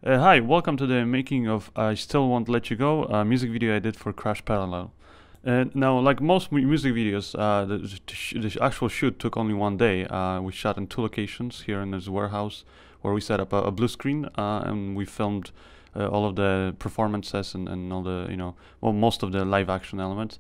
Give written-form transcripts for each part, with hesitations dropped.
Hi, welcome to the making of I Still Won't Let You Go, a music video I did for Crash Parallel. Now, like most music videos, the actual shoot took only one day. We shot in two locations here in this warehouse where we set up a blue screen and we filmed all of the performances and all the, well, most of the live action elements.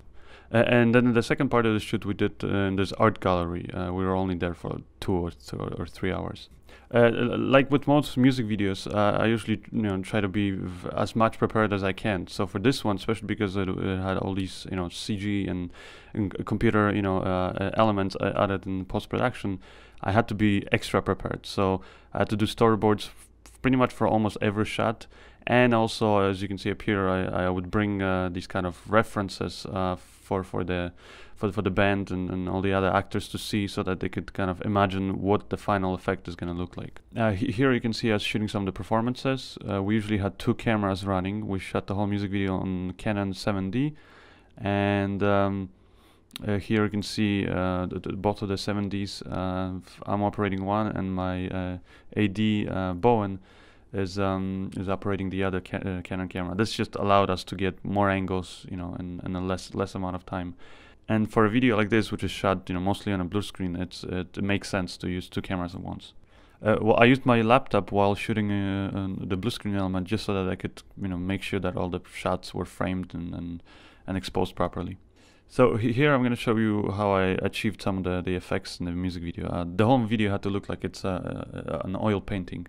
And then the second part of the shoot we did in this art gallery. We were only there for 2 or 3 hours. Like with most music videos, I usually try to be as much prepared as I can. So for this one, especially because it had all these CG and computer elements added in post production, I had to be extra prepared. So I had to do storyboards pretty much for almost every shot. And also, as you can see up here, I would bring these kind of references for the band and all the other actors to see, so that they could kind of imagine what the final effect is going to look like. Here you can see us shooting some of the performances. We usually had two cameras running. We shot the whole music video on Canon 7D, and here you can see both of the 7Ds. I'm operating one, and my AD Bowen is operating the other Canon camera. This just allowed us to get more angles, in a less amount of time. And for a video like this, which is shot, mostly on a blue screen, it makes sense to use two cameras at once. Well, I used my laptop while shooting the blue screen element, just so that I could, make sure that all the shots were framed and exposed properly. So here I'm going to show you how I achieved some of the effects in the music video. The whole video had to look like it's an oil painting.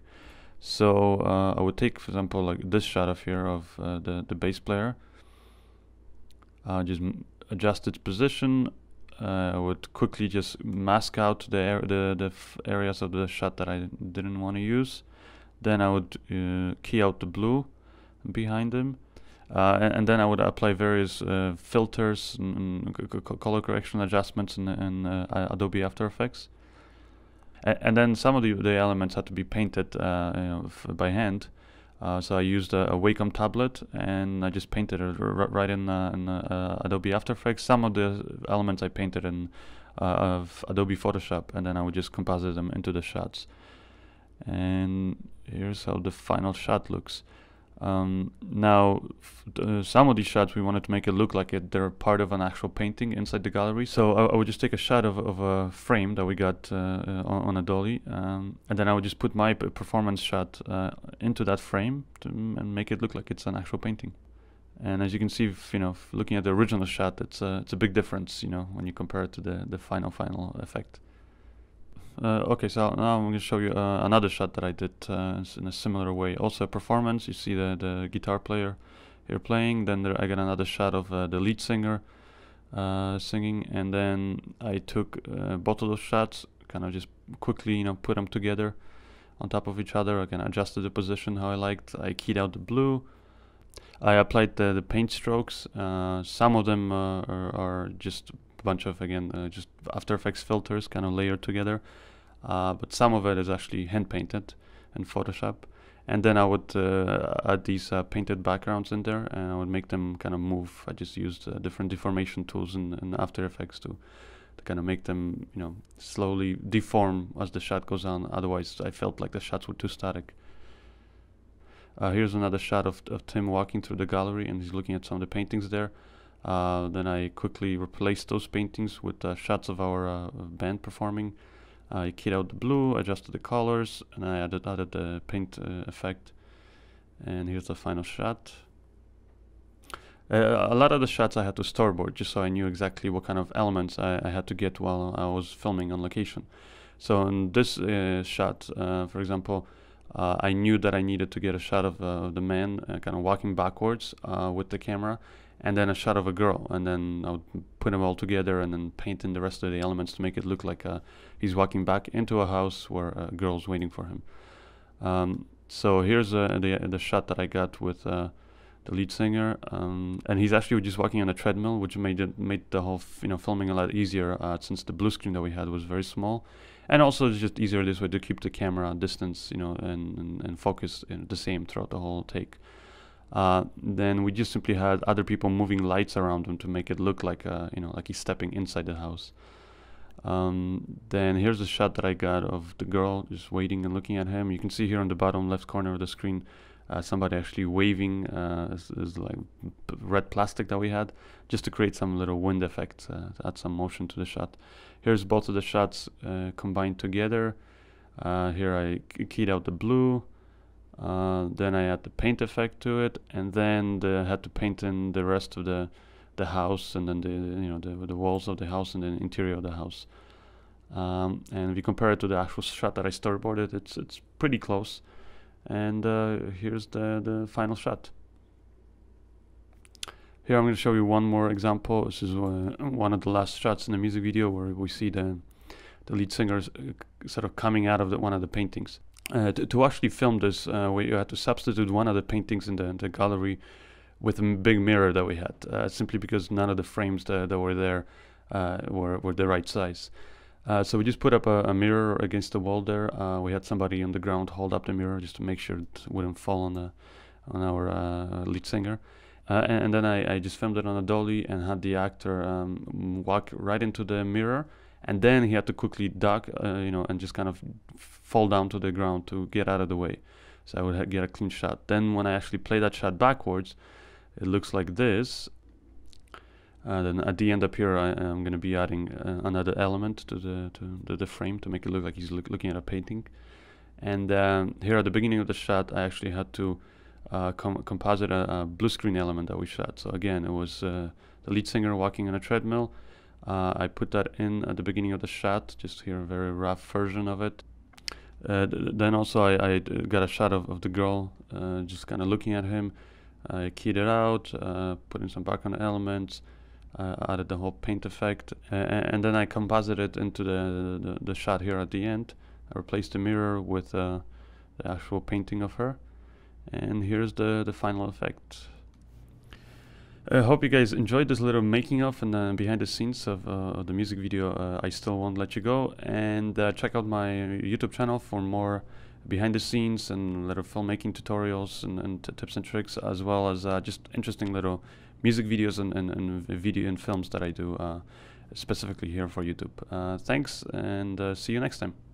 So I would take, for example, like this shot of here of the bass player. Just adjust its position. I would quickly just mask out the areas of the shot that I didn't want to use. Then I would key out the blue behind him. And then I would apply various filters and color correction adjustments in Adobe After Effects. And then some of the elements had to be painted by hand. So I used a Wacom tablet, and I just painted it right in Adobe After Effects. Some of the elements I painted in of Adobe Photoshop, and then I would just composite them into the shots. And here's how the final shot looks. Now, some of these shots we wanted to make it look like they're part of an actual painting inside the gallery. So I would just take a shot of a frame that we got on a dolly, and then I would just put my performance shot into that frame and make it look like it's an actual painting. And as you can see, looking at the original shot, it's a big difference, when you compare it to the final effect. Okay, so now I'm going to show you another shot that I did in a similar way. Also a performance. You see the guitar player here playing. Then I got another shot of the lead singer singing, and then I took both of those shots, kind of just quickly, put them together on top of each other. I kind of adjusted the position how I liked. I keyed out the blue. I applied the paint strokes. Some of them are just a bunch of, again, just After Effects filters kind of layered together. But some of it is actually hand painted in Photoshop. And then I would add these painted backgrounds in there, and I would make them kind of move. I just used different deformation tools in After Effects to kind of make them, slowly deform as the shot goes on. Otherwise, I felt like the shots were too static. Here's another shot of Tim walking through the gallery, and he's looking at some of the paintings there. Then I quickly replaced those paintings with shots of our band performing. I keyed out the blue, adjusted the colors, and I added the paint effect. And here's the final shot. A lot of the shots I had to storyboard, just so I knew exactly what kind of elements I had to get while I was filming on location. So in this shot, for example, I knew that I needed to get a shot of the man kind of walking backwards with the camera, and then a shot of a girl, and then I would put them all together and then paint in the rest of the elements to make it look like he's walking back into a house where a girl's waiting for him. So here's the shot that I got with the lead singer, and he's actually just walking on a treadmill, which made the whole filming a lot easier since the blue screen that we had was very small, and also it's just easier this way to keep the camera distance, and focus the same throughout the whole take. Then we just simply had other people moving lights around him to make it look like like he's stepping inside the house. Then here's a shot that I got of the girl just waiting and looking at him. You can see here on the bottom left corner of the screen somebody actually waving is like red plastic that we had, just to create some little wind effect, to add some motion to the shot. Here's both of the shots combined together. Here I keyed out the blue, then I add the paint effect to it, and then had to paint in the rest of the house, and then the walls of the house and the interior of the house. And if you compare it to the actual shot that I storyboarded, it's pretty close. And here's the final shot. Here I'm going to show you one more example. This is one of the last shots in the music video where we see the lead singer sort of coming out of one of the paintings. To actually film this, we had to substitute one of the paintings in the gallery with a big mirror that we had, simply because none of the frames that were there were the right size. So we just put up a mirror against the wall there. We had somebody on the ground hold up the mirror just to make sure it wouldn't fall on our lead singer. And then I just filmed it on a dolly and had the actor walk right into the mirror, and then he had to quickly duck, and just kind of fall down to the ground to get out of the way. So I would get a clean shot. Then when I actually play that shot backwards, it looks like this. Then at the end up here, I'm going to be adding another element to the frame to make it look like he's looking at a painting. And here at the beginning of the shot, I actually had to composite a blue screen element that we shot. So again, it was the lead singer walking on a treadmill. I put that in at the beginning of the shot, just here a very rough version of it. Then also I got a shot of the girl just kind of looking at him. I keyed it out, put in some background elements, added the whole paint effect, and then I composited into the shot here at the end. I replaced the mirror with the actual painting of her, and here's the final effect. I hope you guys enjoyed this little making of and behind the scenes of the music video. I Still Won't Let You Go, and check out my YouTube channel for more behind the scenes and little filmmaking tutorials and tips and tricks, as well as just interesting little music videos and video and films that I do specifically here for YouTube. Thanks, and see you next time.